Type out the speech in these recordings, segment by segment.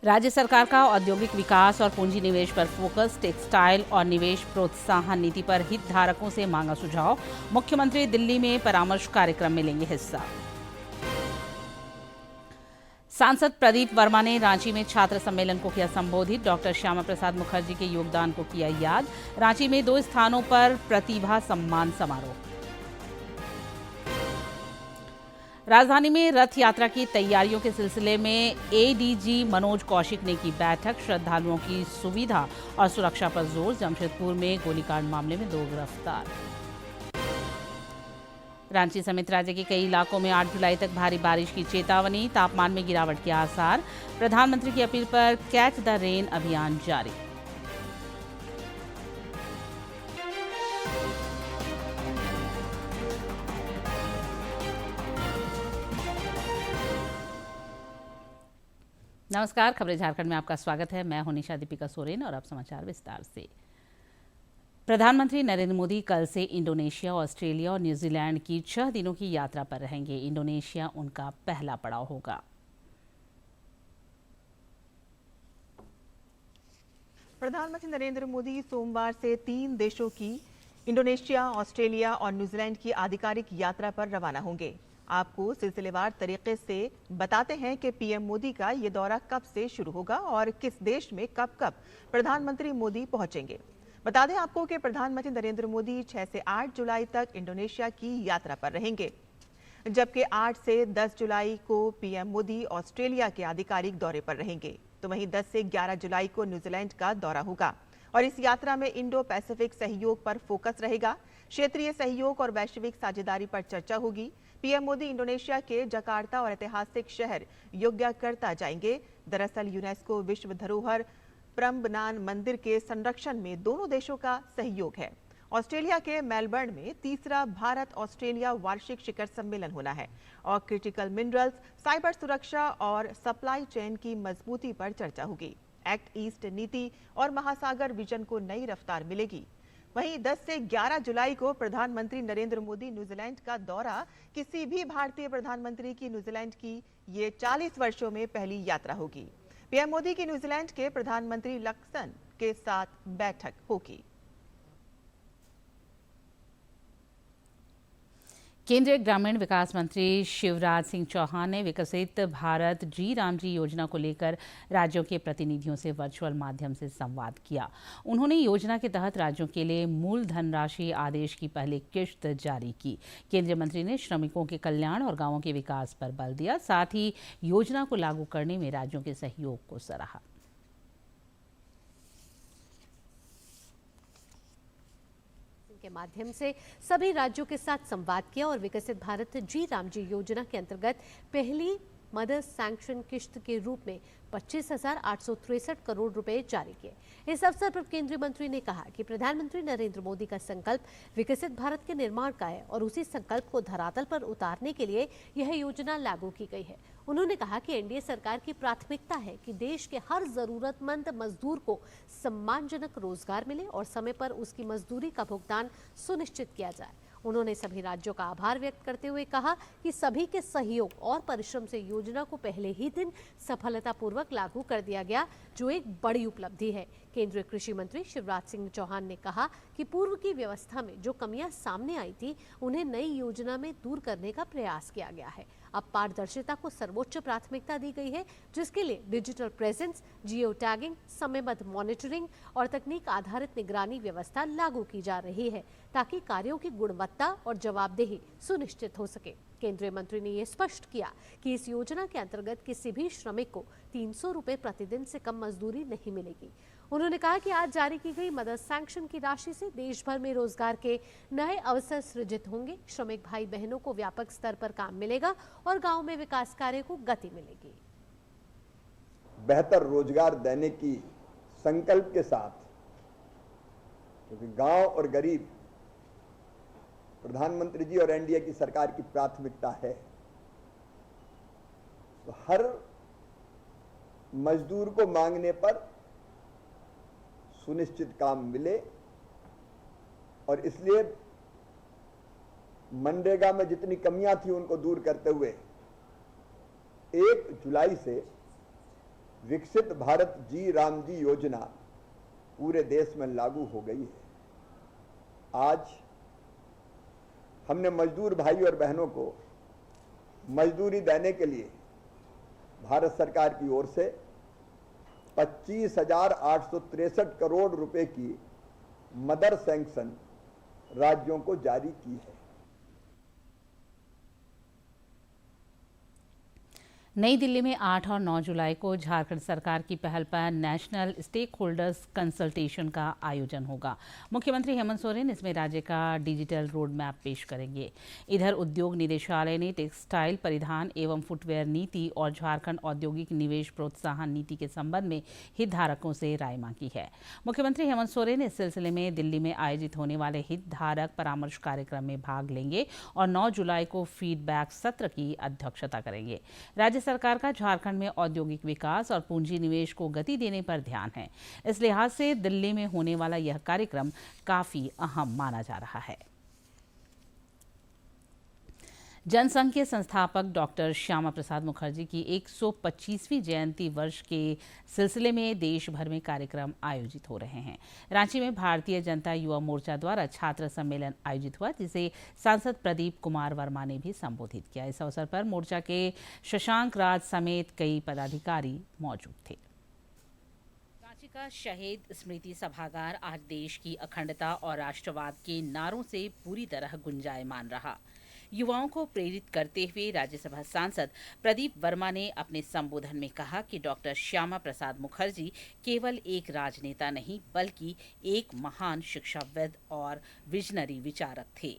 राज्य सरकार का औद्योगिक विकास और पूंजी निवेश पर फोकस, टेक्सटाइल और निवेश प्रोत्साहन नीति पर हितधारकों से मांगा सुझाव। मुख्यमंत्री दिल्ली में परामर्श कार्यक्रम में लेंगे हिस्सा। सांसद प्रदीप वर्मा ने रांची में छात्र सम्मेलन को किया संबोधित। डॉक्टर श्यामा प्रसाद मुखर्जी के योगदान को किया याद। रांची में 2 स्थानों पर प्रतिभा सम्मान समारोह। राजधानी में रथ यात्रा की तैयारियों के सिलसिले में एडीजी मनोज कौशिक ने की बैठक। श्रद्धालुओं की सुविधा और सुरक्षा पर जोर। जमशेदपुर में गोलीकांड मामले में 2 गिरफ्तार। रांची समेत राज्य के कई इलाकों में 8 जुलाई तक भारी बारिश की चेतावनी। तापमान में गिरावट के आसार। प्रधानमंत्री की अपील पर कैच द रेन अभियान जारी। नमस्कार, खबरें झारखंड में आपका स्वागत है। मैं हूं निशा दीपिका सोरेन और अब समाचार विस्तार से। प्रधानमंत्री नरेंद्र मोदी कल से इंडोनेशिया, ऑस्ट्रेलिया और न्यूजीलैंड की 6 दिनों की यात्रा पर रहेंगे। इंडोनेशिया उनका पहला पड़ाव होगा। प्रधानमंत्री नरेंद्र मोदी सोमवार से 3 देशों की इंडोनेशिया, ऑस्ट्रेलिया और न्यूजीलैंड की आधिकारिक यात्रा पर रवाना होंगे। आपको सिलसिलेवार तरीके से बताते हैं कि पीएम मोदी का ये दौरा कब से शुरू होगा और किस देश में कब कब प्रधानमंत्री मोदी पहुंचेंगे। बता दें आपको कि प्रधानमंत्री नरेंद्र मोदी 6 से 8 जुलाई तक इंडोनेशिया की यात्रा पर रहेंगे, जबकि 8 से 10 जुलाई को पीएम मोदी ऑस्ट्रेलिया के आधिकारिक दौरे पर रहेंगे। तो वहीं 10 से 11 जुलाई को न्यूजीलैंड का दौरा होगा और इस यात्रा में इंडो पैसिफिक सहयोग पर फोकस रहेगा। क्षेत्रीय सहयोग और वैश्विक साझेदारी पर चर्चा होगी। पीएम मोदी इंडोनेशिया के जकार्ता और ऐतिहासिक शहर योग्याकर्ता जाएंगे। दरअसल यूनेस्को विश्व धरोहर प्रम्बनान मंदिर के संरक्षण में दोनों देशों का सहयोग है। ऑस्ट्रेलिया के मेलबर्न में 3रा भारत ऑस्ट्रेलिया वार्षिक शिखर सम्मेलन होना है और क्रिटिकल मिनरल्स, साइबर सुरक्षा और सप्लाई चेन की मजबूती पर चर्चा होगी। एक्ट ईस्ट नीति और महासागर विजन को नई रफ्तार मिलेगी। वहीं 10 से 11 जुलाई को प्रधानमंत्री नरेंद्र मोदी न्यूजीलैंड का दौरा। किसी भी भारतीय प्रधानमंत्री की न्यूजीलैंड की ये 40 वर्षों में पहली यात्रा होगी। पीएम मोदी की न्यूजीलैंड के प्रधानमंत्री लक्सन के साथ बैठक होगी। केंद्रीय ग्रामीण विकास मंत्री शिवराज सिंह चौहान ने विकसित भारत जी राम जी योजना को लेकर राज्यों के प्रतिनिधियों से वर्चुअल माध्यम से संवाद किया। उन्होंने योजना के तहत राज्यों के लिए मूल धनराशि आदेश की पहली किश्त जारी की। केंद्रीय मंत्री ने श्रमिकों के कल्याण और गांवों के विकास पर बल दिया। साथ ही योजना को लागू करने में राज्यों के सहयोग को सराहा। के माध्यम से सभी राज्यों के साथ संवाद किया और विकसित भारत जी राम जी योजना के अंतर्गत पहली मदर सैंक्शन किश्त के रूप में 25,863 करोड़ रुपए जारी किए। इस अवसर पर केंद्रीय मंत्री ने कहा कि प्रधानमंत्री नरेंद्र मोदी का संकल्प विकसित भारत के निर्माण का है और उसी संकल्प को धरातल पर उतारने के लिए यह योजना लागू की गई है। उन्होंने कहा कि एनडीए सरकार की प्राथमिकता है कि देश के हर जरूरतमंद मजदूर को सम्मानजनक रोजगार मिले और समय पर उसकी मजदूरी का भुगतान सुनिश्चित किया जाए। उन्होंने सभी राज्यों का आभार व्यक्त करते हुए कहा कि सभी के सहयोग और परिश्रम से योजना को पहले ही दिन सफलतापूर्वक लागू कर दिया गया, जो एक बड़ी उपलब्धि है। केंद्रीय कृषि मंत्री शिवराज सिंह चौहान ने कहा कि पूर्व की व्यवस्था में जो कमियां सामने आई थी, उन्हें नई योजना में दूर करने का प्रयास किया गया है। अब पारदर्शिता को सर्वोच्च प्राथमिकता दी गई है, जिसके लिए डिजिटल प्रेजेंस, जियो टैगिंग, समयबद्ध मॉनिटरिंग और तकनीक आधारित निगरानी व्यवस्था लागू की जा रही है, ताकि कार्यों की गुणवत्ता और जवाबदेही सुनिश्चित हो सके। केंद्रीय मंत्री ने यह स्पष्ट किया कि इस योजना के अंतर्गत किसी भी श्रमिक को 300 रुपए प्रतिदिन से कम मजदूरी नहीं मिलेगी। उन्होंने कहा कि आज जारी की गई मदर सैंक्शन की राशि से देश भर में रोजगार के नए अवसर सृजित होंगे। श्रमिक भाई बहनों को व्यापक स्तर पर काम मिलेगा और गांव में विकास कार्य को गति मिलेगी। बेहतर रोजगार देने की संकल्प के साथ, क्योंकि गांव और गरीब प्रधानमंत्री जी और एनडीए की सरकार की प्राथमिकता है, तो हर मजदूर को मांगने पर सुनिश्चित काम मिले और इसलिए मनरेगा में जितनी कमियां थी उनको दूर करते हुए 1 जुलाई से विकसित भारत जी राम जी योजना पूरे देश में लागू हो गई है। आज हमने मजदूर भाई और बहनों को मजदूरी देने के लिए भारत सरकार की ओर से 25,863 करोड़ रुपए की मदर सैंक्शन राज्यों को जारी की है। नई दिल्ली में 8 और 9 जुलाई को झारखंड सरकार की पहल पर नेशनल स्टेक होल्डर्स कंसल्टेशन का आयोजन होगा। मुख्यमंत्री हेमंत सोरेन इसमें राज्य का डिजिटल रोड मैप पेश करेंगे। इधर उद्योग निदेशालय ने टेक्सटाइल, परिधान एवं फुटवेयर नीति और झारखंड औद्योगिक निवेश प्रोत्साहन नीति के संबंध में हितधारकों से राय मांगी है। मुख्यमंत्री हेमंत सोरेन इस सिलसिले में दिल्ली में आयोजित होने वाले हितधारक परामर्श कार्यक्रम में भाग लेंगे और 9 जुलाई को फीडबैक सत्र की अध्यक्षता करेंगे। राज्य सरकार का झारखंड में औद्योगिक विकास और पूंजी निवेश को गति देने पर ध्यान है। इस लिहाज से दिल्ली में होने वाला यह कार्यक्रम काफी अहम माना जा रहा है। जनसंघ के संस्थापक डॉक्टर श्यामा प्रसाद मुखर्जी की 125वीं जयंती वर्ष के सिलसिले में देश भर में कार्यक्रम आयोजित हो रहे हैं। रांची में भारतीय जनता युवा मोर्चा द्वारा छात्र सम्मेलन आयोजित हुआ, जिसे सांसद प्रदीप कुमार वर्मा ने भी संबोधित किया। इस अवसर पर मोर्चा के शशांक राज समेत कई पदाधिकारी मौजूद थे। रांची का शहीद स्मृति सभागार आज देश की अखंडता और राष्ट्रवाद के नारों से पूरी तरह गुंजायमान रहा। युवाओं को प्रेरित करते हुए राज्यसभा सांसद प्रदीप वर्मा ने अपने संबोधन में कहा कि डॉक्टर श्यामा प्रसाद मुखर्जी केवल एक राजनेता नहीं, बल्कि एक महान शिक्षाविद और विजनरी विचारक थे।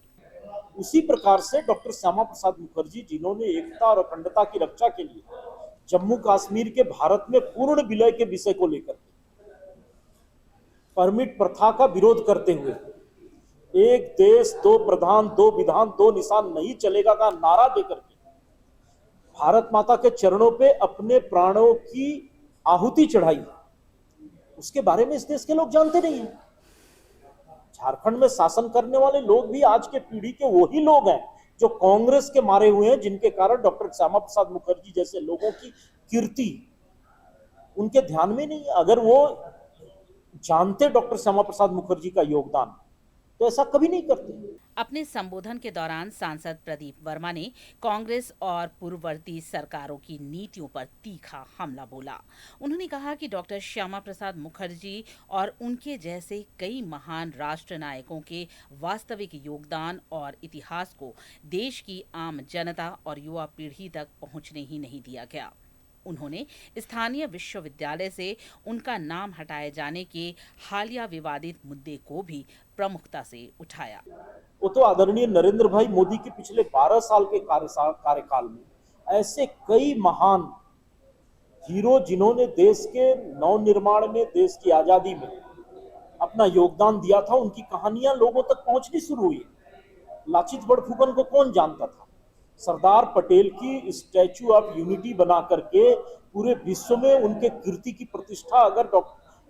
उसी प्रकार से डॉक्टर श्यामा प्रसाद मुखर्जी, जिन्होंने एकता और अखंडता की रक्षा के लिए जम्मू कश्मीर के भारत में पूर्ण विलय के विषय को लेकर परमिट प्रथा का विरोध करते हुए एक देश दो प्रधान दो विधान दो निशान नहीं चलेगा का नारा देकर के भारत माता के चरणों पे अपने प्राणों की आहुति चढ़ाई, उसके बारे में इस देश के लोग जानते नहीं हैं। झारखंड में शासन करने वाले लोग भी आज के पीढ़ी के वही लोग हैं जो कांग्रेस के मारे हुए हैं, जिनके कारण डॉक्टर श्यामा प्रसाद मुखर्जी जैसे लोगों की कीर्ति उनके ध्यान में नहीं है। अगर वो जानते डॉक्टर श्यामा प्रसाद मुखर्जी का योगदान, तो ऐसा कभी नहीं करते। अपने संबोधन के दौरान सांसद प्रदीप वर्मा ने कांग्रेस और पूर्ववर्ती सरकारों की नीतियों पर तीखा हमला बोला। उन्होंने कहा कि डॉक्टर श्यामा प्रसाद मुखर्जी और उनके जैसे कई महान राष्ट्र नायकों के वास्तविक योगदान और इतिहास को देश की आम जनता और युवा पीढ़ी तक पहुंचने ही नहीं दिया गया। उन्होंने स्थानीय विश्वविद्यालय से उनका नाम हटाए जाने के हालिया विवादित मुद्दे को भी प्रमुखता से उठाया। वो तो आदरणीय नरेंद्र भाई मोदी के पिछले 12 साल के कार्यकाल में ऐसे कई महान हीरो, जिन्होंने देश के नवनिर्माण में, देश की आजादी में अपना योगदान दिया था, उनकी कहानियां लोगों तक पहुंचनी शुरू हुई। लाचित बड़फुकन को कौन जानता था? सरदार पटेल की स्टैचू ऑफ यूनिटी बना करके पूरे विश्व में उनके कीर्ति की प्रतिष्ठा अगर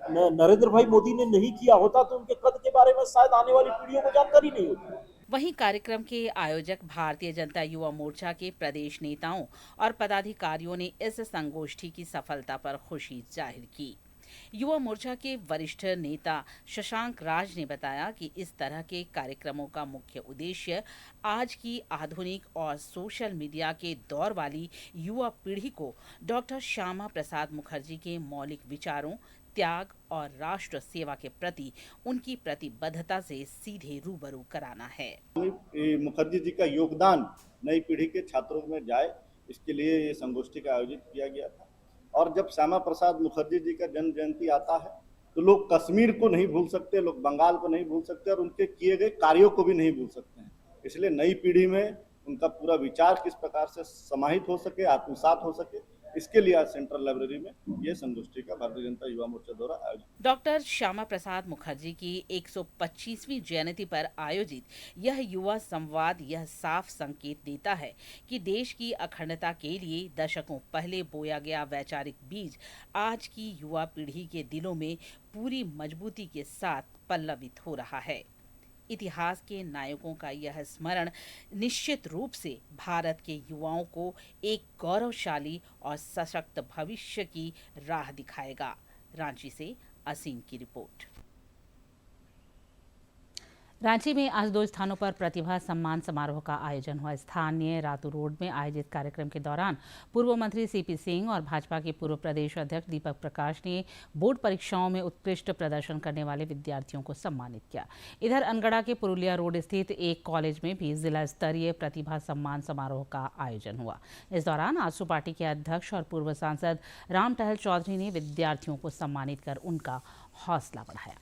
नरेंद्र भाई मोदी ने नहीं किया होता, तो उनके कद के बारे में शायद आने वाली पीढ़ियों को जानकारी नहीं होती। वहीं कार्यक्रम के आयोजक भारतीय जनता युवा मोर्चा के प्रदेश नेताओं और पदाधिकारियों ने इस संगोष्ठी की सफलता पर खुशी जाहिर की। युवा मोर्चा के वरिष्ठ नेता शशांक राज ने बताया कि इस तरह के कार्यक्रमों का मुख्य उद्देश्य आज की आधुनिक और सोशल मीडिया के दौर वाली युवा पीढ़ी को डॉक्टर श्यामा प्रसाद मुखर्जी के मौलिक विचारों, त्याग और राष्ट्र सेवा के प्रति उनकी प्रतिबद्धता से सीधे रूबरू कराना है। मुखर्जी जी का योगदान नई पीढ़ी के छात्रों में जाए, इसके लिए ये संगोष्ठी का आयोजित किया गया था। और जब श्यामा प्रसाद मुखर्जी जी का जन्म जयंती आता है तो लोग कश्मीर को नहीं भूल सकते, लोग बंगाल को नहीं भूल सकते और उनके किए गए कार्यों को भी नहीं भूल सकते हैं। इसलिए नई पीढ़ी में उनका पूरा विचार किस प्रकार से समाहित हो सके, आत्मसात हो सके, इसके लिए आज सेंट्रल लाइब्रेरी में ये संगोष्ठी का भारतीय जनता युवा मोर्चा द्वारा आयोजित। डॉक्टर श्यामा प्रसाद मुखर्जी की 125वीं जयंती पर आयोजित यह युवा संवाद यह साफ संकेत देता है कि देश की अखंडता के लिए दशकों पहले बोया गया वैचारिक बीज आज की युवा पीढ़ी के दिलों में पूरी मजबूती के साथ पल्लवित हो रहा है। इतिहास के नायकों का यह स्मरण निश्चित रूप से भारत के युवाओं को एक गौरवशाली और सशक्त भविष्य की राह दिखाएगा। रांची से असीम की रिपोर्ट। रांची में आज 2 स्थानों पर प्रतिभा सम्मान समारोह का आयोजन हुआ। स्थानीय रातू रोड में आयोजित कार्यक्रम के दौरान पूर्व मंत्री सीपी सिंह और भाजपा के पूर्व प्रदेश अध्यक्ष दीपक प्रकाश ने बोर्ड परीक्षाओं में उत्कृष्ट प्रदर्शन करने वाले विद्यार्थियों को सम्मानित किया। इधर अनगढ़ा के पुरुलिया रोड स्थित एक कॉलेज में भी जिला स्तरीय प्रतिभा सम्मान समारोह का आयोजन हुआ। इस दौरान आजसू पार्टी के अध्यक्ष और पूर्व सांसद राम टहल चौधरी ने विद्यार्थियों को सम्मानित कर उनका हौसला बढ़ाया।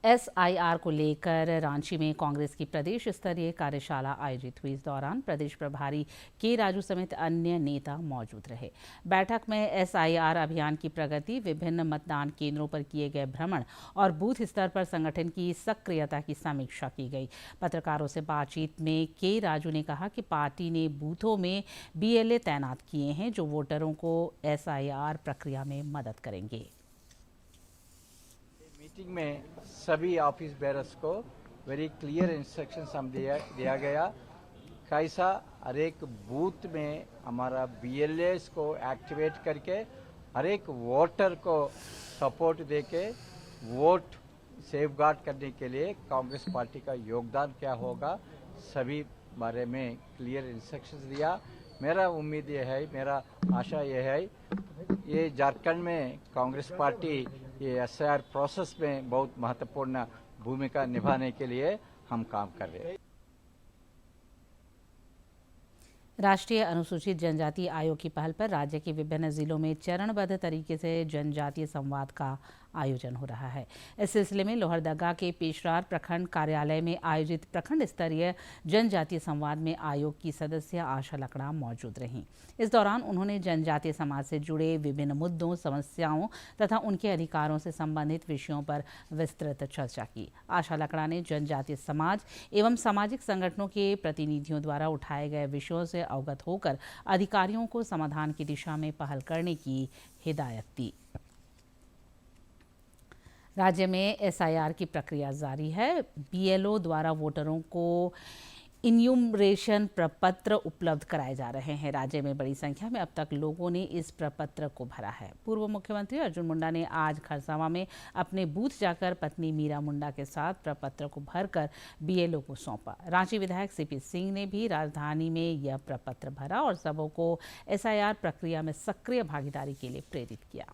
SIR को लेकर रांची में कांग्रेस की प्रदेश स्तरीय कार्यशाला आयोजित हुई। इस दौरान प्रदेश प्रभारी के राजू समेत अन्य नेता मौजूद रहे। बैठक में SIR अभियान की प्रगति, विभिन्न मतदान केंद्रों पर किए गए भ्रमण और बूथ स्तर पर संगठन की सक्रियता की समीक्षा की गई। पत्रकारों से बातचीत में के राजू ने कहा कि पार्टी ने बूथों में BLA तैनात किए हैं जो वोटरों को SIR प्रक्रिया में मदद करेंगे। मीटिंग में सभी ऑफिस बेरर्स को वेरी क्लियर इंस्ट्रक्शंस हम दिया गया कैसा हर एक बूथ में हमारा BLAs को एक्टिवेट करके हर एक वोटर को सपोर्ट देके वोट सेफगार्ड करने के लिए कांग्रेस पार्टी का योगदान क्या होगा सभी बारे में क्लियर इंस्ट्रक्शंस दिया। मेरा उम्मीद ये है, मेरा आशा ये है, ये झारखंड में कांग्रेस पार्टी ये SIR प्रोसेस में बहुत महत्वपूर्ण भूमिका निभाने के लिए हम काम कर रहे हैं। राष्ट्रीय अनुसूचित जनजाति आयोग की पहल पर राज्य के विभिन्न जिलों में चरणबद्ध तरीके से जनजातीय संवाद का आयोजन हो रहा है। इस सिलसिले में लोहरदगा के पेशरार प्रखंड कार्यालय में आयोजित प्रखंड स्तरीय जनजातीय संवाद में आयोग की सदस्य आशा लकड़ा मौजूद रहीं। इस दौरान उन्होंने जनजातीय समाज से जुड़े विभिन्न मुद्दों, समस्याओं तथा उनके अधिकारों से संबंधित विषयों पर विस्तृत चर्चा की। आशा लकड़ा ने जनजातीय समाज एवं सामाजिक संगठनों के प्रतिनिधियों द्वारा उठाए गए विषयों से अवगत होकर अधिकारियों को समाधान की दिशा में पहल करने की हिदायत दी। राज्य में SIR की प्रक्रिया जारी है। BLO द्वारा वोटरों को इन्यूमरेशन प्रपत्र उपलब्ध कराए जा रहे हैं। राज्य में बड़ी संख्या में अब तक लोगों ने इस प्रपत्र को भरा है। पूर्व मुख्यमंत्री अर्जुन मुंडा ने आज खरसावां में अपने बूथ जाकर पत्नी मीरा मुंडा के साथ प्रपत्र को भरकर BLO को सौंपा। रांची विधायक सीपी सिंह ने भी राजधानी में यह प्रपत्र भरा और सबों को SIR प्रक्रिया में सक्रिय भागीदारी के लिए प्रेरित किया।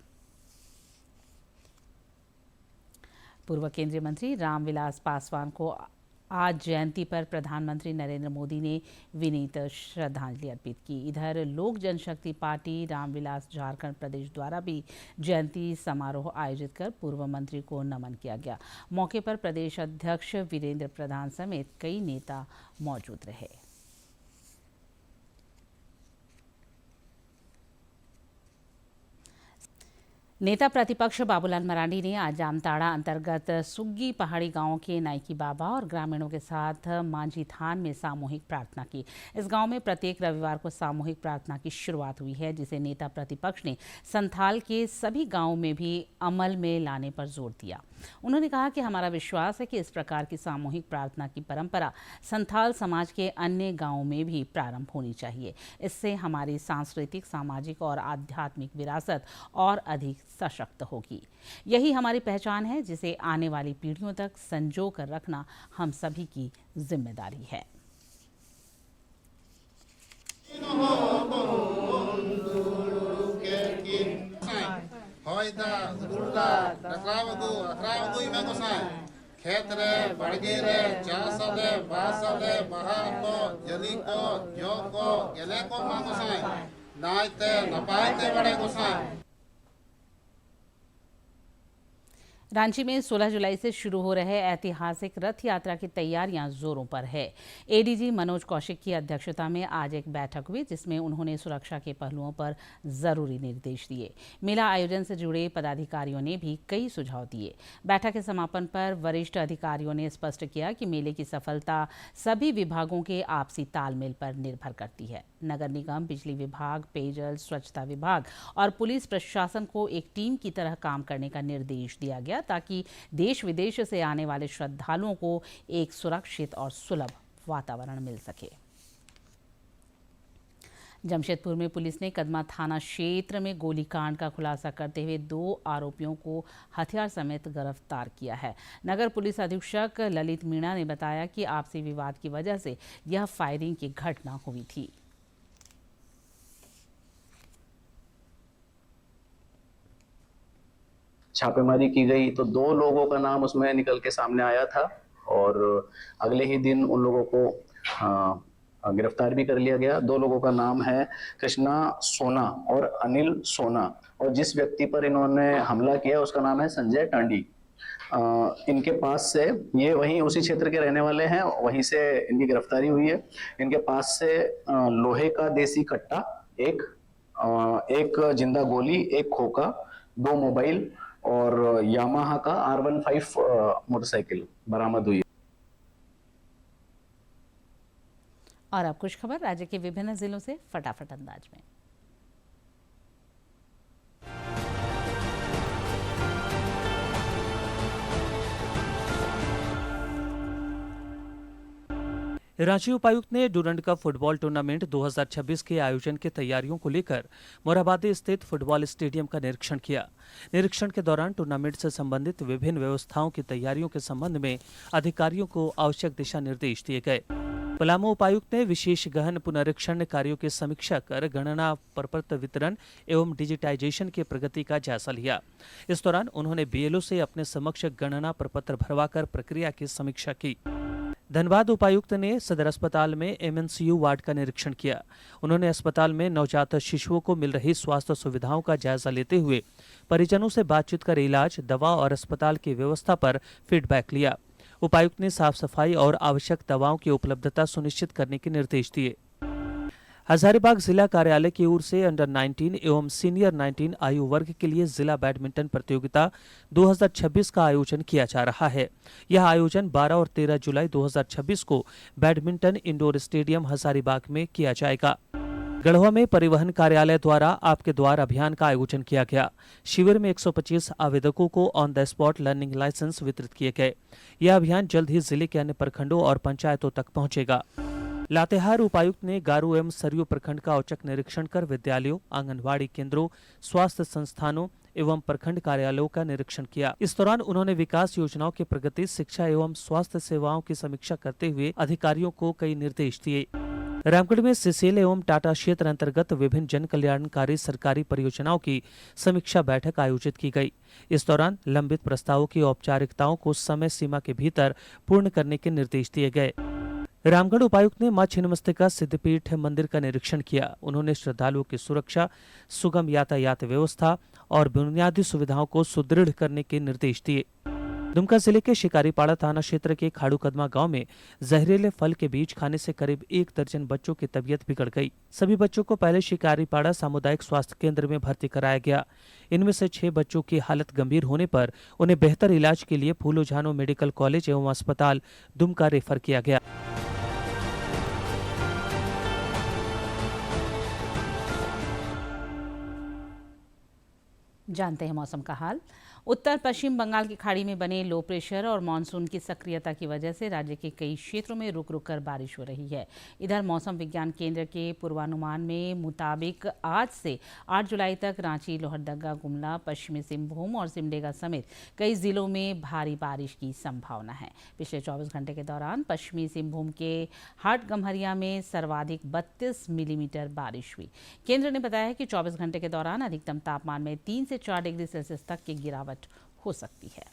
पूर्व केंद्रीय मंत्री रामविलास पासवान को आज जयंती पर प्रधानमंत्री नरेंद्र मोदी ने विनीत श्रद्धांजलि अर्पित की। इधर लोक जनशक्ति पार्टी रामविलास झारखंड प्रदेश द्वारा भी जयंती समारोह आयोजित कर पूर्व मंत्री को नमन किया गया। मौके पर प्रदेश अध्यक्ष वीरेंद्र प्रधान समेत कई नेता मौजूद रहे। नेता प्रतिपक्ष बाबूलाल मरांडी ने आज जामताड़ा अंतर्गत सुग्गी पहाड़ी गांव के नाइकी बाबा और ग्रामीणों के साथ मांझी थान में सामूहिक प्रार्थना की। इस गांव में प्रत्येक रविवार को सामूहिक प्रार्थना की शुरुआत हुई है, जिसे नेता प्रतिपक्ष ने संथाल के सभी गांवों में भी अमल में लाने पर जोर दिया। उन्होंने कहा कि हमारा विश्वास है कि इस प्रकार की सामूहिक प्रार्थना की परंपरा संथाल समाज के अन्य गांवों में भी प्रारंभ होनी चाहिए। इससे हमारी सांस्कृतिक, सामाजिक और आध्यात्मिक विरासत और अधिक सशक्त होगी। यही हमारी पहचान है, जिसे आने वाली पीढ़ियों तक संजो कर रखना हम सभी की जिम्मेदारी है। खेतरे बड़गीरे चासले बासले महाको जलिको जोको गेलेको मांगोसाई नाइते नपाइते बड़े गोसाई। रांची में 16 जुलाई से शुरू हो रहे ऐतिहासिक रथ यात्रा की तैयारियां जोरों पर है। ADG मनोज कौशिक की अध्यक्षता में आज एक बैठक हुई, जिसमें उन्होंने सुरक्षा के पहलुओं पर जरूरी निर्देश दिए। मेला आयोजन से जुड़े पदाधिकारियों ने भी कई सुझाव दिए। बैठक के समापन पर वरिष्ठ अधिकारियों ने स्पष्ट किया कि मेले की सफलता सभी विभागों के आपसी तालमेल पर निर्भर करती है। नगर निगम, बिजली विभाग, पेयजल, स्वच्छता विभाग और पुलिस प्रशासन को एक टीम की तरह काम करने का निर्देश दिया गया, गया ताकि देश विदेश से आने वाले श्रद्धालुओं को एक सुरक्षित और सुलभ वातावरण मिल सके। जमशेदपुर में पुलिस ने कदमा थाना क्षेत्र में गोलीकांड का खुलासा करते हुए 2 आरोपियों को हथियार समेत गिरफ्तार किया है। नगर पुलिस अधीक्षक ललित मीणा ने बताया कि आपसी विवाद की वजह से यह फायरिंग की घटना हुई थी। छापेमारी की गई तो 2 लोगों का नाम उसमें निकल के सामने आया था और अगले ही दिन उन लोगों को गिरफ्तार भी कर लिया गया। 2 लोगों का नाम है कृष्णा सोना और अनिल सोना और जिस व्यक्ति पर इन्होंने हमला किया उसका नाम है संजय टांडी। इनके पास से ये वहीं उसी क्षेत्र के रहने वाले हैं, वहीं से इनकी गिरफ्तारी हुई है। इनके पास से लोहे का देसी कट्टा, एक जिंदा गोली, एक खोखा, 2 मोबाइल और यामाहा का R15 मोटरसाइकिल बरामद हुई है। और अब कुछ खबर राज्य के विभिन्न जिलों से फटाफट अंदाज में। रांची उपायुक्त ने डूरंड कप फुटबॉल टूर्नामेंट 2026 के आयोजन की तैयारियों को लेकर मोरहाबादी स्थित फुटबॉल स्टेडियम का निरीक्षण किया। निरीक्षण के दौरान टूर्नामेंट से संबंधित विभिन्न व्यवस्थाओं की तैयारियों के संबंध में अधिकारियों को आवश्यक दिशा निर्देश दिए गए। पलामू उपायुक्त ने विशेष गहन पुनरीक्षण कार्यों की समीक्षा कर गणना प्रपत्र वितरण एवं डिजिटाइजेशन की प्रगति का जायजा लिया। इस दौरान उन्होंने बीएलओ से अपने समक्ष गणना प्रपत्र भरवाकर प्रक्रिया की समीक्षा की। धनबाद उपायुक्त ने सदर अस्पताल में MNCU वार्ड का निरीक्षण किया। उन्होंने अस्पताल में नवजात शिशुओं को मिल रही स्वास्थ्य सुविधाओं का जायजा लेते हुए परिजनों से बातचीत कर इलाज, दवा और अस्पताल की व्यवस्था पर फीडबैक लिया। उपायुक्त ने साफ सफाई और आवश्यक दवाओं की उपलब्धता सुनिश्चित करने के निर्देश दिए। हजारीबाग जिला कार्यालय की ओर से अंडर 19 एवं सीनियर 19 आयु वर्ग के लिए जिला बैडमिंटन प्रतियोगिता 2026 का आयोजन किया जा रहा है। यह आयोजन 12 और 13 जुलाई 2026 को बैडमिंटन इंडोर स्टेडियम हजारीबाग में किया जाएगा। गढ़वा में परिवहन कार्यालय द्वारा आपके द्वार अभियान का आयोजन किया गया। शिविर में 125 आवेदकों को on the spot learning licence वितरित किए गए। यह अभियान जल्द ही जिले के अन्य प्रखंडों और पंचायतों तक पहुंचेगा। लातेहार उपायुक्त ने गारू एवं सरयू प्रखंड का औचक निरीक्षण कर विद्यालयों, आंगनबाड़ी केंद्रों, स्वास्थ्य संस्थानों एवं प्रखंड कार्यालयों का निरीक्षण किया। इस दौरान उन्होंने विकास योजनाओं की प्रगति, शिक्षा एवं स्वास्थ्य सेवाओं की समीक्षा करते हुए अधिकारियों को कई निर्देश दिए। रामगढ़ में सीसीएल एवं टाटा क्षेत्र अंतर्गत विभिन्न जन कल्याणकारी सरकारी परियोजनाओं की समीक्षा बैठक आयोजित की गई। इस दौरान लंबित प्रस्तावों की औपचारिकताओं को समय सीमा के भीतर पूर्ण करने के निर्देश दिए गए। रामगढ़ उपायुक्त ने मां छिन्नमस्तिका सिद्धपीठ मंदिर का निरीक्षण किया। उन्होंने श्रद्धालुओं की सुरक्षा, सुगम यातायात व्यवस्था और बुनियादी सुविधाओं को सुदृढ़ करने के निर्देश दिए। दुमका जिले के शिकारीपाड़ा थाना क्षेत्र के खाड़ू कदमा गांव में जहरीले फल के बीज खाने से करीब 1 दर्जन बच्चों की तबीयत बिगड़ गई। सभी बच्चों को पहले शिकारीपाड़ा सामुदायिक स्वास्थ्य केंद्र में भर्ती कराया गया। इनमें से 6 बच्चों की हालत गंभीर होने पर उन्हें बेहतर इलाज के लिए फूलो झानो मेडिकल कॉलेज एवं अस्पताल दुमका रेफर किया गया। जानते हैं मौसम का हाल। उत्तर पश्चिम बंगाल की खाड़ी में बने लो प्रेशर और मानसून की सक्रियता की वजह से राज्य के कई क्षेत्रों में रुक रुक कर बारिश हो रही है। इधर मौसम विज्ञान केंद्र के पूर्वानुमान में मुताबिक आज से 8 जुलाई तक रांची, लोहरदगा, गुमला, पश्चिमी सिंहभूम और सिमडेगा समेत कई जिलों में भारी बारिश की संभावना है। पिछले 24 घंटे के दौरान पश्चिमी सिंहभूम के हाटगम्हरिया में सर्वाधिक 32 मिलीमीटर बारिश हुई। केंद्र ने बताया कि 24 घंटे के दौरान अधिकतम तापमान में 3 से 4 डिग्री सेल्सियस तक की गिरावट हो सकती है।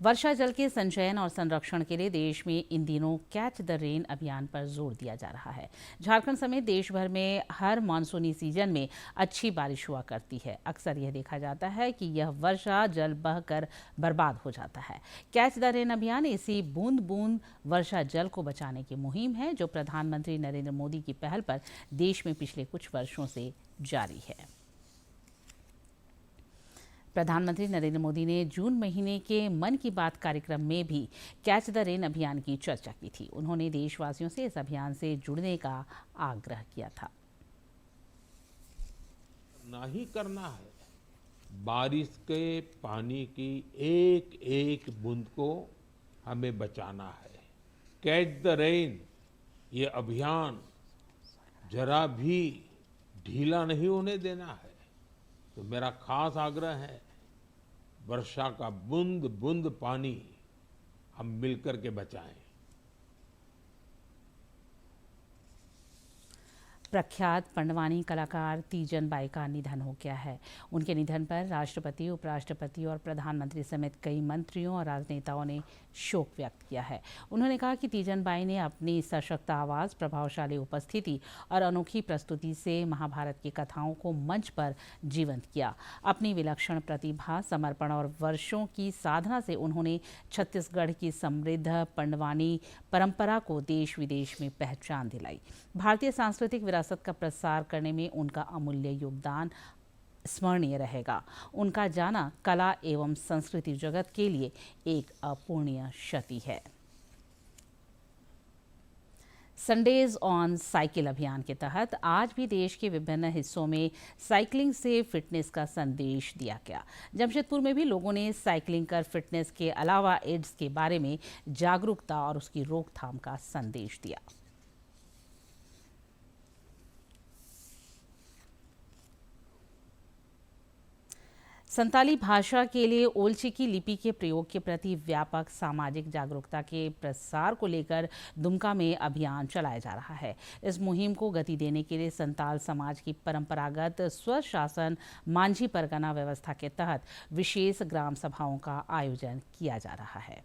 वर्षा जल के संचयन और संरक्षण के लिए देश में इन दिनों कैच द रेन अभियान पर जोर दिया जा रहा है। झारखंड समेत देश भर में हर मानसूनी सीजन में अच्छी बारिश हुआ करती है। अक्सर यह देखा जाता है कि यह वर्षा जल बहकर बर्बाद हो जाता है। कैच द रेन अभियान इसी बूंद बूंद वर्षा जल को बचाने की मुहिम है, जो प्रधानमंत्री नरेंद्र मोदी की पहल पर देश में पिछले कुछ वर्षों से जारी है। प्रधानमंत्री नरेंद्र मोदी ने जून महीने के मन की बात कार्यक्रम में भी कैच द रेन अभियान की चर्चा की थी। उन्होंने देशवासियों से इस अभियान से जुड़ने का आग्रह किया था। ना ही करना है, बारिश के पानी की एक एक बूंद को हमें बचाना है। कैच द रेन ये अभियान जरा भी ढीला नहीं होने देना है। तो मेरा खास आग्रह है, वर्षा का बूंद बूंद पानी हम मिलकर के बचाएं। प्रख्यात पंडवानी कलाकार तीजन बाई का निधन हो गया है। उनके निधन पर राष्ट्रपति, उपराष्ट्रपति और प्रधानमंत्री समेत कई मंत्रियों और राजनेताओं ने शोक व्यक्त किया है। उन्होंने कहा कि तीजन बाई ने अपनी सशक्त आवाज़, प्रभावशाली उपस्थिति और अनोखी प्रस्तुति से महाभारत की कथाओं को मंच पर जीवंत किया। अपनी विलक्षण प्रतिभा, समर्पण और वर्षों की साधना से उन्होंने छत्तीसगढ़ की समृद्ध पंडवानी परंपरा को देश विदेश में पहचान दिलाई। भारतीय सांस्कृतिक विरासत का प्रसार करने में उनका अमूल्य योगदान स्मरणीय रहेगा। उनका जाना कला एवं संस्कृति जगत के लिए एक अपूरणीय क्षति है। संडेज ऑन साइकिल अभियान के तहत आज भी देश के विभिन्न हिस्सों में साइकिलिंग से फिटनेस का संदेश दिया गया। जमशेदपुर में भी लोगों ने साइकिलिंग कर फिटनेस के अलावा एड्स के बारे में जागरूकता और उसकी रोकथाम का संदेश दिया। संताली भाषा के लिए ओलचिकी लिपि के प्रयोग के प्रति व्यापक सामाजिक जागरूकता के प्रसार को लेकर दुमका में अभियान चलाया जा रहा है। इस मुहिम को गति देने के लिए संताल समाज की परंपरागत स्वशासन मांझी परगना व्यवस्था के तहत विशेष ग्राम सभाओं का आयोजन किया जा रहा है।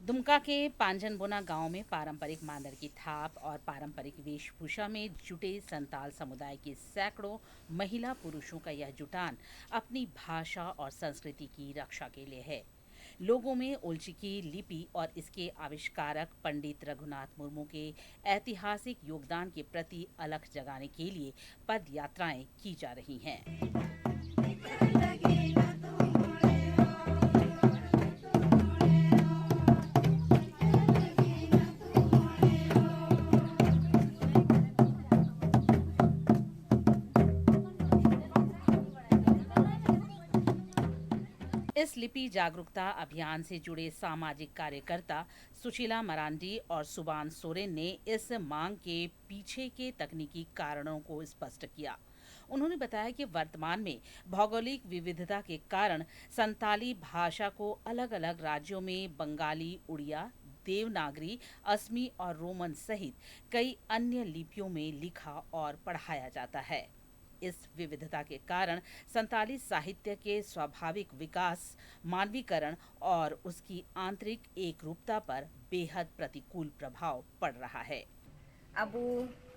दुमका के पांजनबोना गांव में पारंपरिक मांदर की थाप और पारंपरिक वेशभूषा में जुटे संताल समुदाय के सैकड़ों महिला पुरुषों का यह जुटान अपनी भाषा और संस्कृति की रक्षा के लिए है। लोगों में ओलचिकी लिपि और इसके आविष्कारक पंडित रघुनाथ मुर्मू के ऐतिहासिक योगदान के प्रति अलख जगाने के लिए पद यात्राएं की जा रही हैं। इस लिपि जागरूकता अभियान से जुड़े सामाजिक कार्यकर्ता सुशीला मरांडी और सुबान सोरेन ने इस मांग के पीछे के तकनीकी कारणों को स्पष्ट किया। उन्होंने बताया कि वर्तमान में भौगोलिक विविधता के कारण संताली भाषा को अलग अलग राज्यों में बंगाली, उड़िया, देवनागरी, असमी और रोमन सहित कई अन्य लिपियों में लिखा और पढ़ाया जाता है। इस विविधता के कारण संताली साहित्य के स्वाभाविक विकास, मानवीकरण और उसकी आंतरिक एकरूपता पर बेहद प्रतिकूल प्रभाव पड़ रहा है। अबू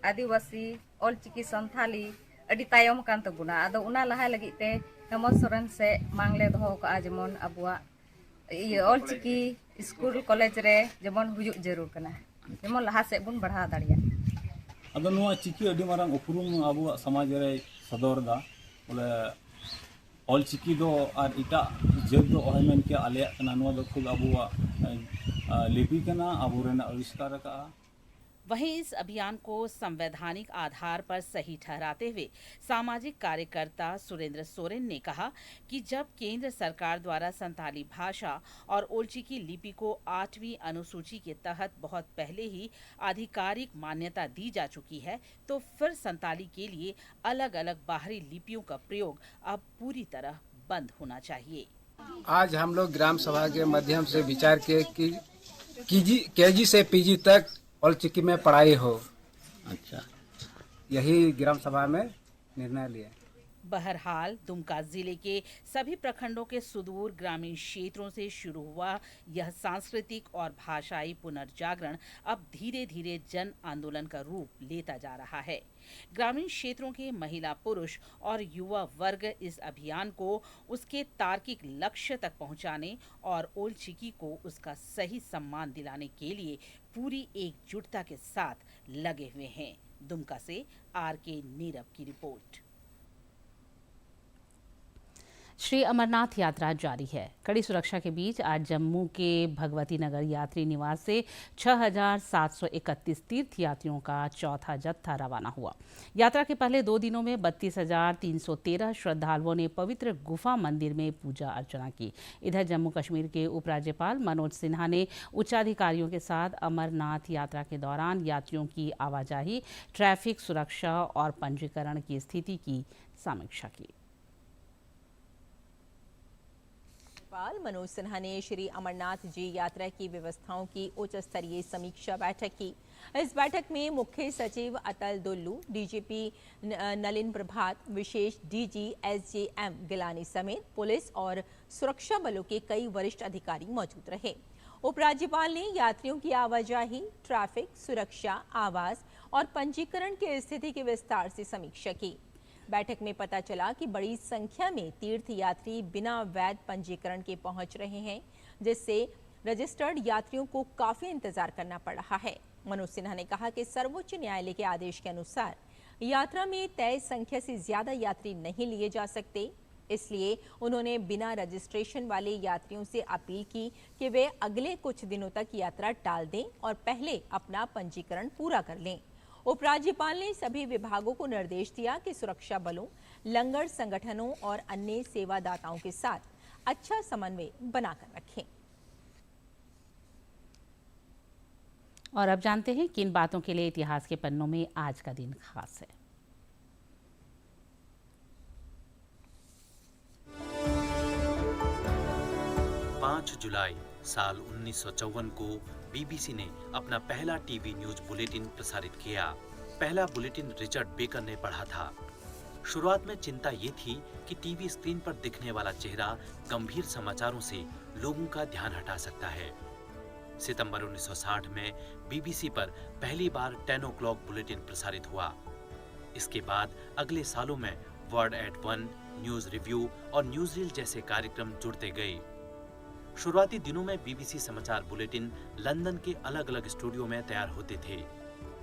आदिवासी ओलचिकी संथाली अडी तायम कान तबुना आदो उना लहा लगी ते हेमंत सोरेन से मांगले दहो का जेमन अबुआ ये ओलचिकी स्कूल कॉलेज रे जेमन हुजुग जरूर कना जेमन लहा से बुन बढ़ा दाड़िया अदो नुआ चिकी अडी मारंग उपरुम अबुआ समाज रे सदरदा बोले ओलचिकी दो और इटा जेब दो ओहमेन के आले कना नुआ दो खुद अबुआ लिपि कना अबुरेना आविष्कार का। वहीं इस अभियान को संवैधानिक आधार पर सही ठहराते हुए सामाजिक कार्यकर्ता सुरेंद्र सोरेन ने कहा कि जब केंद्र सरकार द्वारा संताली भाषा और ओलचिकी लिपि को 8वीं अनुसूची के तहत बहुत पहले ही आधिकारिक मान्यता दी जा चुकी है, तो फिर संताली के लिए अलग अलग बाहरी लिपियों का प्रयोग अब पूरी तरह बंद होना चाहिए। आज हम लोग ग्राम सभा के माध्यम से विचार किए कि केजी से पीजी तक ओलचिकी में पढ़ाई हो। अच्छा, यही ग्राम सभा में निर्णय लिया। बहरहाल दुमका जिले के सभी प्रखंडों के सुदूर ग्रामीण क्षेत्रों से शुरू हुआ यह सांस्कृतिक और भाषाई पुनर्जागरण अब धीरे धीरे जन आंदोलन का रूप लेता जा रहा है। ग्रामीण क्षेत्रों के महिला, पुरुष और युवा वर्ग इस अभियान को उसके तार्किक लक्ष्य तक पहुंचाने और ओलचिकी को उसका सही सम्मान दिलाने के लिए पूरी एकजुटता के साथ लगे हुए हैं। दुमका से आर के नीरव की रिपोर्ट। श्री अमरनाथ यात्रा जारी है। कड़ी सुरक्षा के बीच आज जम्मू के भगवती नगर यात्री निवास से 6,731 तीर्थ यात्रियों का चौथा जत्था रवाना हुआ। यात्रा के पहले 2 दिनों में 32,313 श्रद्धालुओं ने पवित्र गुफा मंदिर में पूजा अर्चना की। इधर जम्मू कश्मीर के उपराज्यपाल मनोज सिन्हा ने उच्चाधिकारियों के साथ अमरनाथ यात्रा के दौरान यात्रियों की आवाजाही, ट्रैफिक सुरक्षा और पंजीकरण की स्थिति की समीक्षा की। राज्यपाल मनोज सिन्हा ने श्री अमरनाथ जी यात्रा की व्यवस्थाओं की उच्च स्तरीय समीक्षा बैठक की। इस बैठक में मुख्य सचिव अतल दुल्लू, डीजीपी नलिन प्रभात, विशेष डीजी एसजेएम गिलानी समेत पुलिस और सुरक्षा बलों के कई वरिष्ठ अधिकारी मौजूद रहे। उपराज्यपाल ने यात्रियों की आवाजाही, ट्रैफिक सुरक्षा, आवास और पंजीकरण की स्थिति की विस्तार से समीक्षा की। बैठक में पता चला कि बड़ी संख्या में तीर्थ यात्री बिना वैध पंजीकरण के पहुंच रहे हैं, जिससे रजिस्टर्ड यात्रियों को काफी इंतजार करना पड़ रहा है। मनोज सिन्हा ने कहा कि सर्वोच्च न्यायालय के आदेश के अनुसार यात्रा में तय संख्या से ज्यादा यात्री नहीं लिए जा सकते, इसलिए उन्होंने बिना रजिस्ट्रेशन वाले यात्रियों से अपील की कि वे अगले कुछ दिनों तक यात्रा टाल दें और पहले अपना पंजीकरण पूरा कर लें। उपराज्यपाल ने सभी विभागों को निर्देश दिया कि सुरक्षा बलों, लंगर संगठनों और अन्य सेवादाताओं के साथ अच्छा समन्वय बनाकर रखें। और अब जानते हैं किन बातों के लिए इतिहास के पन्नों में आज का दिन खास है। 5 जुलाई साल 1954 को बीबीसी ने अपना पहला टीवी न्यूज बुलेटिन प्रसारित किया। पहला बुलेटिन रिचर्ड बेकर ने पढ़ा था। शुरुआत में चिंता ये थी कि टीवी स्क्रीन पर दिखने वाला चेहरा गंभीर समाचारों से लोगों का ध्यान हटा सकता है। सितंबर 1960 में बीबीसी पर पहली बार 10 o'clock बुलेटिन प्रसारित हुआ। इसके बाद अगले सालों में वर्ड एट 1, न्यूज रिव्यू और न्यूज रील जैसे कार्यक्रम जुड़ते गए। शुरुआती दिनों में बीबीसी समाचार बुलेटिन लंदन के अलग अलग स्टूडियो में तैयार होते थे।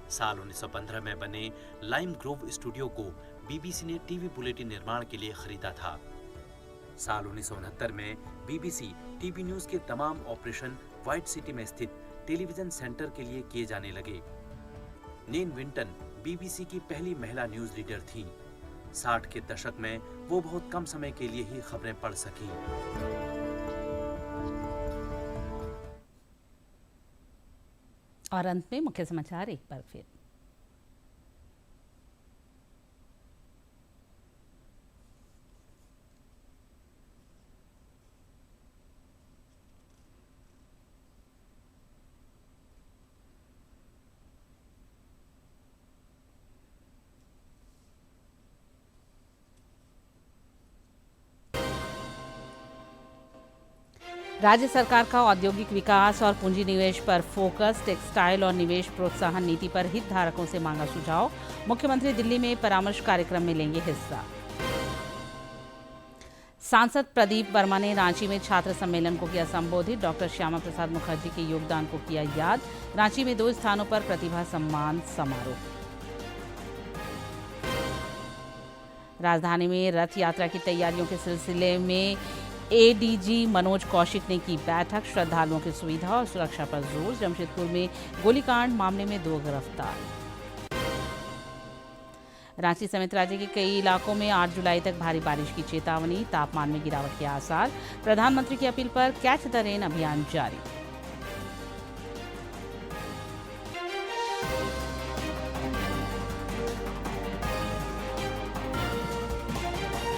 साल 1915 में बने लाइम ग्रोव स्टूडियो को बीबीसी ने टीवी बुलेटिन निर्माण के लिए खरीदा था। साल 1969 में बीबीसी टीवी न्यूज के तमाम ऑपरेशन व्हाइट सिटी में स्थित टेलीविजन सेंटर के लिए किए जाने लगे। नेन विंटन बीबीसी की पहली महिला न्यूज रीडर थीं। 60 के दशक में वो बहुत कम समय के लिए ही खबरें पढ़ सकीं। और अंत में मुख्य समाचार एक बार फिर। राज्य सरकार का औद्योगिक विकास और पूंजी निवेश पर फोकस, टेक्सटाइल और निवेश प्रोत्साहन नीति पर हितधारकों से मांगा सुझाव। मुख्यमंत्री दिल्ली में परामर्श कार्यक्रम में लेंगे हिस्सा। सांसद प्रदीप वर्मा ने रांची में छात्र सम्मेलन को किया संबोधित। डॉक्टर श्यामा प्रसाद मुखर्जी के योगदान को किया याद। रांची में 2 स्थानों पर प्रतिभा सम्मान समारोह। राजधानी में रथ यात्रा की तैयारियों के सिलसिले में एडीजी मनोज कौशिक ने की बैठक। श्रद्धालुओं की सुविधा और सुरक्षा पर जोर। जमशेदपुर में गोलीकांड मामले में 2 गिरफ्तार। रांची समेत राज्य के कई इलाकों में 8 जुलाई तक भारी बारिश की चेतावनी। तापमान में गिरावट के आसार। प्रधानमंत्री की अपील पर कैच द रेन अभियान जारी।